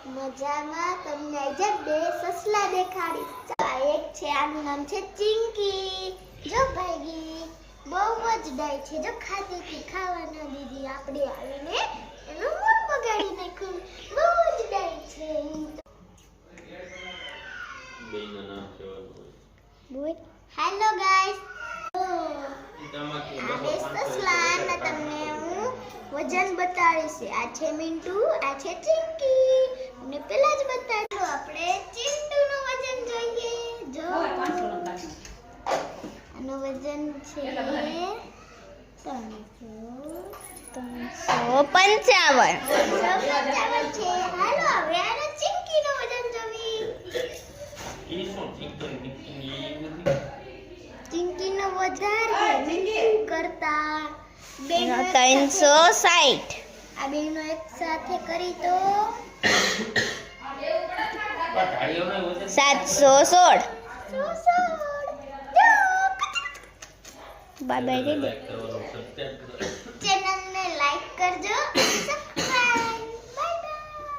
મજામાં. તમને આજે બે સસલા દેખાડી. આ એક છે, આનું નામ છે ચિંકી. જો ભાઈગી બહુ જ ડાય છે. જો ખાતી હતી, ખાવા ન દીધી. આપણે આવીને એનું મોં બગાડી નાખ્યું. બહુ જ ડાય છે. બેયના નામ કહેવાનું બોલ હેલો ગાઈસ. આ બે સસલાના તમને હું વજન બતાડીશ. આ છે મિન્ટુ, આ છે ચિંકી. તમને પહેલા જ બતાડ્યું. આપણે ચિંટુનું વજન જોઈએ. જો આનું વજન છે 355 છે. હાલો હવે આને ચિંકીનું વજન જોવી. એ શું ચિકન નિકની ચિંકીનો વધારે મિન્ટુ કરતા. 360. આ બેનો એક સાથે કરી તો 716. Bye bye. ચેનલને લાઈક કરજો.